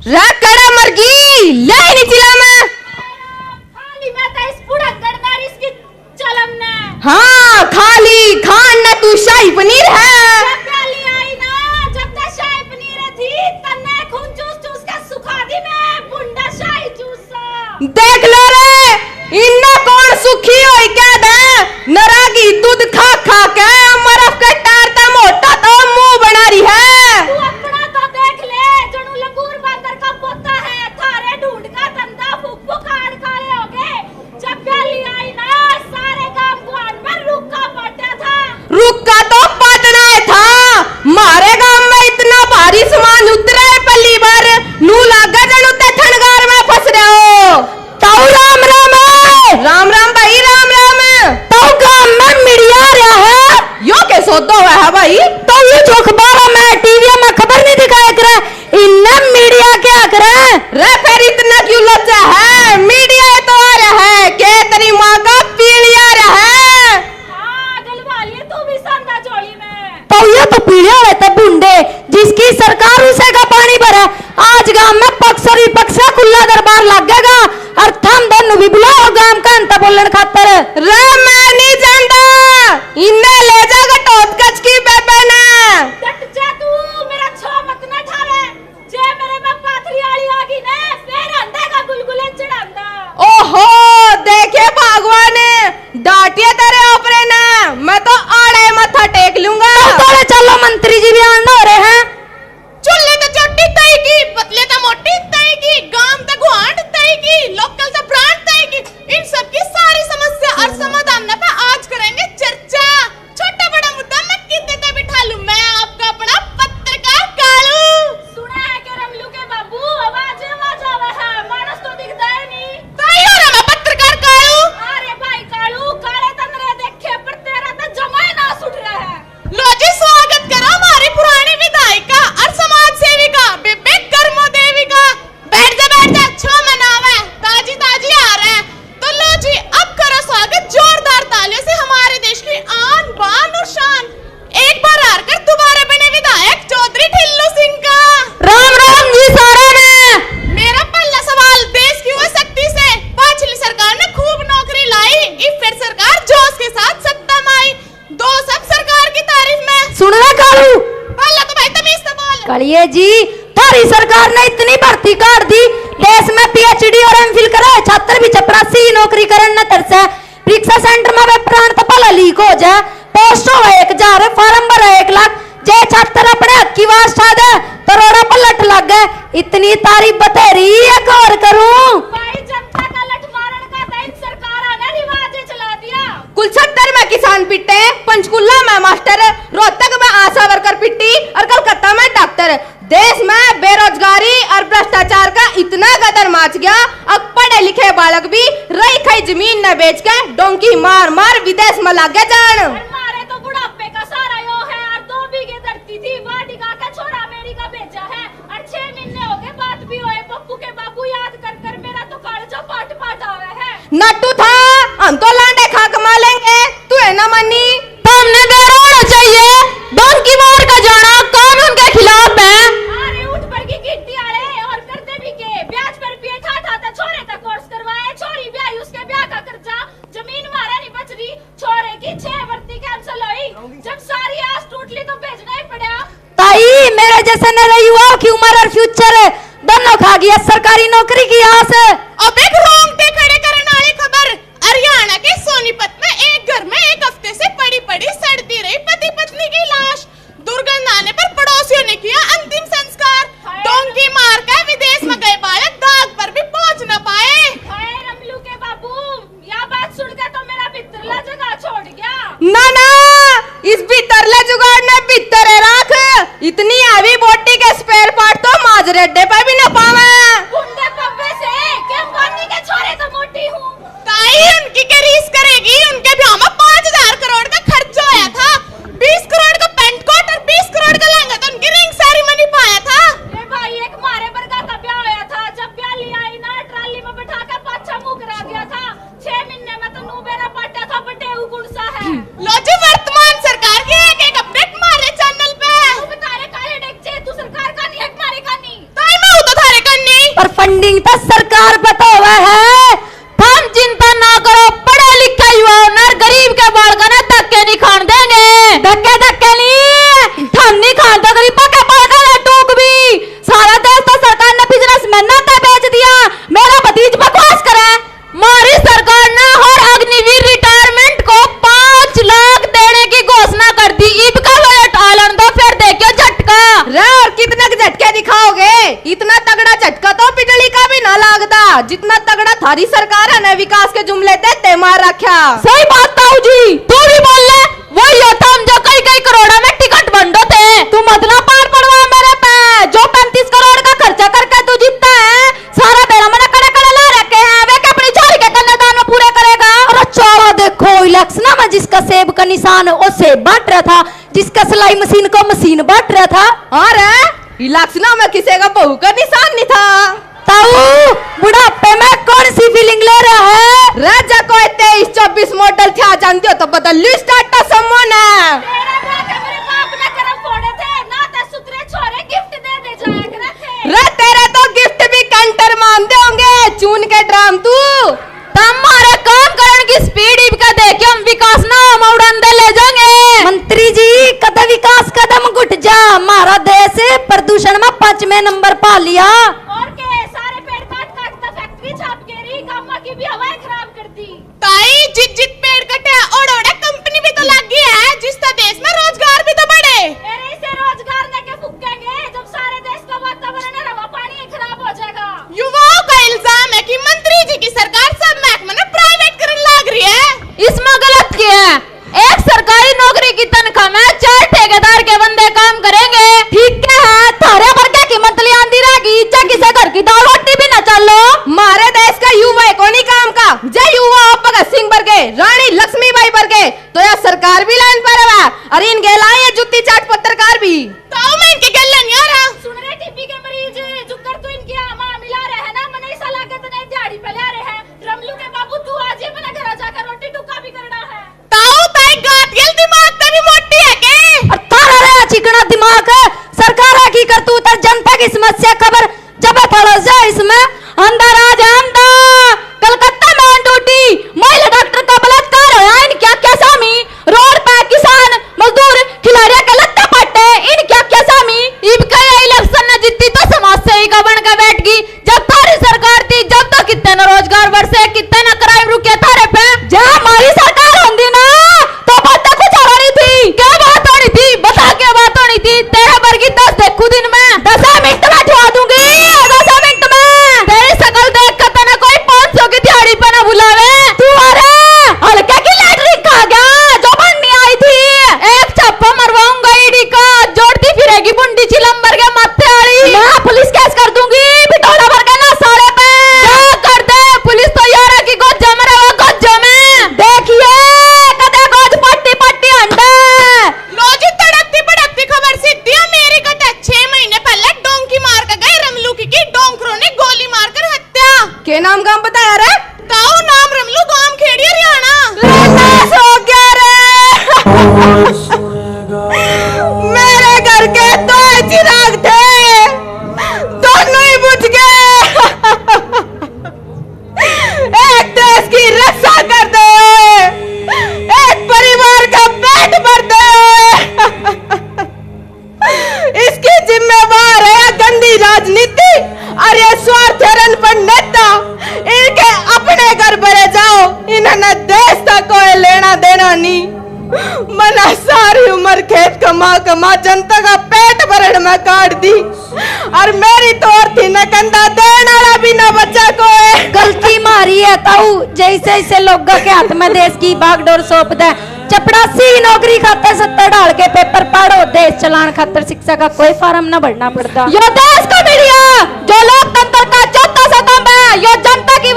कड़ा मरगी ले नहीं चिला मैं खाली मैं तो इस बुढ़ा गड़नार इसकी चलम ने। हाँ खाली खान ना तू शाही पनीर है। जब प्याली आई ना जब तक शाही पनीर थी तन्ने खून चूस चूस के सुखा दी मैं बुंडा शाही चूसा। देख लो रे इन्ना कौन सुखी होई क्या दे नरागी दूध खा खा के मरफ के टारता मोटा तो मुंह बना रही है। तू अपना तो देख ले जणू लंगूर बंदर का पोता है थारे ढूंढ का धंधा फूक फूक आड़ खाले हो गए। जब प्याली आई ना सारे गांव गुआंढ में रुक्का पटा था। रुक्का तो पटना था मारे गांव में इतना भारी सामान उतरे पल्ली बार नू लागा जणू ते थनगार में फंस रहे हो। ताऊ राम राम राम राम भाई राम राम। ताऊ गांव में मीडिया रहा है यो के सोदो हुआ है भाई। तो ये जो अखबार में टीवी में खबर नहीं दिखाया करे इन्ने मीडिया क्या करे रे फिर इतना क्यों लज्जा है मीडिया तो आ रहा है के तेरी माँ का पीलिया रहा है। हाँ गलवालिए तू भी संदा झोली में। तो ये तो पीलिया रहता बूंदे जिसकी सरकार उसे का पानी भरे आज गांव में पक्ष और विपक्ष का खुला दरबार लगेगा और थम दोनों भी बुलाओ गांव का अंत बोलने खातर। रे मैं नहीं जानता इन्हें ले जाकर टोट कच की बेबे ने। डट जा तू मेरा छो मत न ठावे जे मेरे में पाथरी आली आगी ने फिर अंडा का गुलगुले चढ़ांदा। ओहो देखे भगवान डांटिए तेरे ऊपर ने मैं तो आड़े मत्था टेक लूंगा। तो चलो मंत्री जी भी आंदा हो रहे हैं। चुल्ले तो चोटी तयगी पतले तो मोटी तयगी गांव तो गुआंढ तयगी लोकल तो ब्रांड तयगी इन सब की सारी समस्या और समाधान ना पे आज करेंगे चर्चा। छोटा बड़ा मुद्दा मैं कितने तक बिठा लूं मैं आपका अपना पत्रकार कालू। सुना है कि रमलू के बाबू आवाज आवे है मानस तो दिखता है नहीं। ताई हो रहा पत्रकार कालू। अरे भाई कालू काले तंदरे देखे पर तेरा तो जमाए ना सुट रहा है। लो जी स्वागत करो हमारी पुरानी विधायिका और समाज सेविका बेबे कर्मो देविका। बैठ जा छो मनावे ताजी ताजी आ रहे हैं तो लो जी अब करो स्वागत जोरदार तालियों से हमारे देश की आन बान और शान एक बार हार कर दोबारा बने विधायक चौधरी ठिल्लू सिंह का। राम राम जी सारे ने। मेरा पहला सवाल देश की वो शक्ति से पिछली सरकार ने खूब नौकरी लाई इस फिर सरकार जोश के साथ सत्ता में आई दो सब सरकार की तारीफ में। सुन रहा कालू पहला तो भाई तमीज से बोल। कलिए जी थारी सरकार ने इतनी भर्ती काट दी देश में पीएचडी और एमफिल करे छात्र भी चपरासी नौकरी करन न तरसे परीक्षा सेंटर में वे प्राण तपाला लीक हो जाए पोस्ट हो 1000 फॉर्म भरा 1 लाख जे छात्र अपने हक की आवाज उठा दे करोड़ा पलट लग गए इतनी तारीफ बतेरी है और करूं। भाई जनता का लठ मारन का दिन सरकार ने रिवाज चला दिया। कुलछत्तर में किसान पिटे पंचकुला में मास्टर रोहतक में आशा वर्कर पिटी और कलकत्ता में डॉक्टर। देश में बेरोजगारी और भ्रष्टाचार का इतना कदर मच गया अब पढ़े लिखे बालक भी रही खाई जमीन न बेच के डोंकी मार मार विदेश में लग गए जान। हमारे तो बुढ़ापे का सारा यो है और 2 बीघे धरती थी वाटिका का छोरा अमेरिका भेजा है और 6 महीने हो गए बात भी हुए पप्पू के बाबू याद कर कर मेरा तो कालजा पाट पाट आवे है। नट्टू था हम तो लांडे खा कमा लेंगे तू है ना मनी तो हमने बेरा होना चाहिए डोंकी मार का जाना कौन उनके खिलाफ है। अरे उठ पर की गिट्टी आले और करते भी के ब्याज पर रुपये ठाठा छोरे तक कोर्स करवाए छोरी ब्याह उसके ब्याह का खर्चा जमीन मारा नहीं बच रही छोरे की 6 भर्ती कैंसिल हुई जब सारी आस टूट ली तो भेजना ही पड़ा। ताई मेरे जैसे नए युवाओं की उम्र और फ्यूचर दोनों खा गया सरकारी नौकरी की आस। अब एक रोंगटे खड़े करने वाली खबर हरियाणा के सोनीपत में एक घर में एक हफ्ते से पड़ी पड़ी सड़ती रही पति पत्नी की लाश दुर्गंध आने पर पड़ोसियों ने किया अंतिम संस्कार। डोंकी मार कर विदेश में गए बालक दाग पर भी पहुंच न पाए। हाय रमलू के बाबू यह बात सुनकर तो मेरा बितरला जगह छोड़ गया। ना ना इस भीतरले जुगाड़ ने भीतर राख इतनी हैवी बोटी के स्पेयर पार्ट तो माजरेडे पे भी न पावे। गुंडे पब्बे से क्यों गानी के छोरे तो मोटी हूँ। ताई उनकी क्या रीस करेगी उनके ब्याह में 5000 करोड़ का खर्च आया था 20 करोड़ का पेंट कोट और 20 करोड़ का लहंगा तो उनकी रिंग सेरेमनी पाया था। ए भाई एक मारे बरगा का ब्याह होया था जब प्याली आई ना ट्राली में बैठा कर पाछा मुंह करा दिया था 6 महीने में तो नू बेरा पाटा था बटे गुण सा है। लो जी वर्तमान सरकार की एक अपडेट मारे चैनल पे तू बता रे काले डेक तू सरकार का नहीं है हमारे का नहीं। ताई मैं तो थारे का पर फंडिंग तो सरकार पे तो हुआ है। हम चिंता ना करो, पढ़े लिखे युवाओं ने गरीब के बालका ने धक्के नहीं खान देंगे। धक्के धक्के नहीं, हम नहीं खान दो गरीबों के बालका ने टूक भी। सारा देश तो सरकार ने बिजनेसमैन ने बेच दिया। मेरा भतीज बकवास करे। हमारी सरकार ने हर अग्निवीर रिटायरमेंट को 5 लाख देने की घोषणा कर दी। ईब का बजट आलन दो, फिर देखियो झटका। रे और कितने के झटके दिखाओगे? इतना तगड़ा झटका तो बिजली का भी ना लागता जितना तगड़ा थारी सरकार है ना विकास के जुमले ते मार रखा। सही बात ताऊ जी, तू भी बोल ले। वही होता हम जो कई करोड़ा में टिकट बंडो थे। तू मतलब पार पड़वा मेरे पे। जो 35 करोड़ का खर्चा करके तू जीतता है, सारा बेड़ा मैंने कड़े कड़े ला रखे हैं। वे के अपनी चारी के कन्यादान में पूरे करेगा। और चौड़ा देखो, इलेक्शन में जिसका सेब का निशान वो सेब बांट रहा था, जिसका सिलाई मशीन को मशीन बांट रहा था। और इलेक्शन में किसी का बहू का निशान नहीं था। ताऊ बुढ़ापे में कौन सी फीलिंग ले रहा है? राजा को 23-24 मॉडल थे, आ जानती हो तो बदल ली स्टार्ट समोन है। तेरे बेटे मेरे बाप ने करम फोड़े थे, नाते सुतरे छोरे गिफ्ट दे जाया करे थे। रे तेरे तो गिफ्ट भी कंटर मानते होंगे, चून के ड्राम तू। तुम्हारे काम करने की स्पीड इनका देखिए, हम विकास ना हम उड़ान दे ले जाएंगे। मंत्री जी कदम विकास कदम घुट जा, हमारा देश प्रदूषण में 5वें नंबर पा लिया। और के सारे पेड़ काट काट फैक्ट्री छाप के रही, गामा की भी हवाएं खराब कर दी। ताई जित पेड़ कटे और कंपनी भी तो लग गई है, जिससे देश में रोजगार भी तो बढ़े। अरे इसे रोजगार लेके फूकेंगे जब सारे देश का वातावरण और हवा पानी खराब हो जाएगा। युवाओं का इल्जाम है कि मंत्री जी की सरकार सब महकमे ने प्राइवेट करने लग रही है। इसमें गलत क्या है? एक सरकारी नौकरी की तनख्वाह में 4 ठेकेदार के बंदे काम करेंगे। ठीक है, थारे पर क्या कीमत ले आंदी रहेगी? जग से घर की दाल रोटी भी न चलो। हमारे देश का युवा को नहीं काम का, जय युवा भगत सिंह बरगे, रानी लक्ष्मीबाई बरगे, तो यह सरकार भी लाइन पर है। अरे इन गेलाएं ये जुत्ती चाट पत्रकार भी। ताऊ मैं इनके गल्ला नहीं आ रहा। सुन रहे टीबी के मरीज जुकर तो इनकी आमा मिला रहे हैं ना, मने ऐसा लागत नहीं दिहाड़ी पे ले रहे हैं। रमलू के बाबू तू आज ये मने घर जाकर रोटी टुक्का भी करना है। ताऊ ताई गात गेल दिमाग तभी मोटी है के? और तारा रे चिकना दिमाग है। सरकार की करतूत है, जनता की समस्या खबर जब थोड़ा जा इसमें अंदर आ जा। कलकत्ता में ड्यूटी महिला डॉक्टर का बलात्कार हुआ, इन क्या क्या सामी? रोड पे किसान मजदूर खिलाड़िया के लत्ते पट्टे, इन क्या क्या सामी? इनका इलेक्शन न जीती तो समाज सेवी का बन के बैठ गई। जब तारी सरकार थी जब तो कितने न रोजगार बरसे, कितने न क्राइम रुके तारे पे। जब हमारी सरकार होती ना तो बात कुछ हो रही थी। क्या बात होनी थी? बता क्या बात होनी थी? तेरे वर्गी 10 देखू दिन में 10 मिनट में ठुआ दूंगी। 10 मिनट में तेरी शकल देख कर तने कोई 500 की दिहाड़ी पे न बुलावे। तू अरे हल्के की लैटरिन खा गया जो बननी आई थी। एक छप्पा मरवाऊंगा ईडी का, जोड़ती फिरेगी बुंडी चिलंबर के माथे वाली। मैं पुलिस केस कर दूंगी बिटोड़ा भर के ना सारे पे। क्या कर दे पुलिस तो यार की गोज में रहा गोज में। देखिए कदे गोज पट्टी पट्टी अंडे। रोजी तड़कती भड़कती खबर सीधी है मेरी कटे 6 महीने पहले डोंकी मार के गए रमलू की डोंकरों ने गोली मारकर हत्या। के नाम गांव बताया रे? ताऊ नाम रमलू, गांव खेड़ी हरियाणा। हो गया रे। मेरे घर के 2 चिराग थे, दोनों ही बुझ गए। एक देश की रक्षा कर दे, एक परिवार का पेट भर दे। इसकी जिम्मेवार है गंदी राजनीति और ये स्वार्थरन पर नेता। इनके अपने घर भरे जाओ, इन्होंने देश तक कोई लेना देना नहीं। मना सारी उम्र खेत कमा जनता का पेट भरण में काट दी, और मेरी तो और थी न कंधा देने वाला भी न बचा कोई। गलती मारी है ताऊ, जैसे इसे लोगों के हाथ में देश की बागडोर सौंप दे। चपड़ासी नौकरी खाते 70 डाल के पेपर पढ़ो, देश चलान खातर शिक्षा का कोई फार्म न भरना पड़ता। यो देश का मीडिया जो लोकतंत्र का चौथा स्तंभ है, यो जनता की